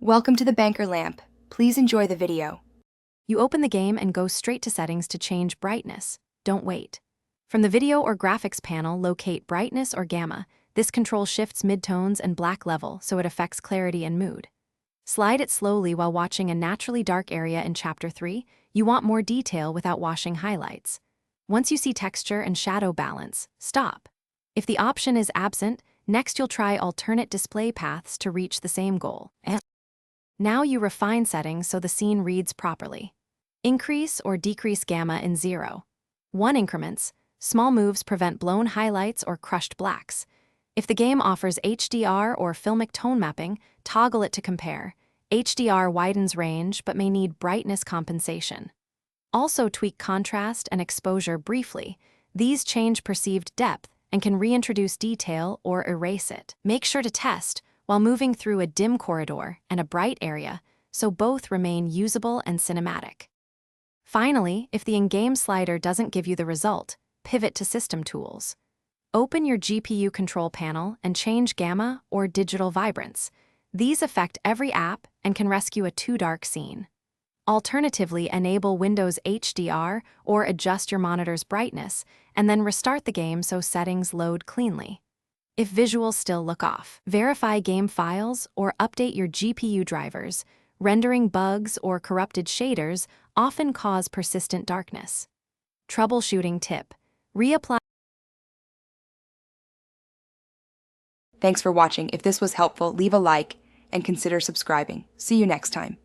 Welcome to the Banker Lamp. Please enjoy the video. You open the game and go straight to settings to change brightness. Don't wait. From the video or graphics panel, locate brightness or gamma. This control shifts midtones and black level so it affects clarity and mood. Slide it slowly while watching a naturally dark area in Chapter 3. You want more detail without washing highlights. Once you see texture and shadow balance, stop. If the option is absent, next you'll try alternate display paths to reach the same goal. Now you refine settings so the scene reads properly. Increase or decrease gamma in 0. 1 increments. Small moves prevent blown highlights or crushed blacks. If the game offers HDR or filmic tone mapping, toggle it to compare. HDR widens range but may need brightness compensation. Also tweak contrast and exposure briefly. These change perceived depth and can reintroduce detail or erase it. Make sure to test while moving through a dim corridor and a bright area, so both remain usable and cinematic. Finally, if the in-game slider doesn't give you the result, pivot to System Tools. Open your GPU control panel and change gamma or digital vibrance. These affect every app and can rescue a too dark scene. Alternatively, enable Windows HDR or adjust your monitor's brightness, and then restart the game so settings load cleanly. If visuals still look off, verify game files or update your GPU drivers. Rendering bugs or corrupted shaders often cause persistent darkness. Troubleshooting tip: reapply. Thanks for watching. If this was helpful, leave a like and consider subscribing. See you next time.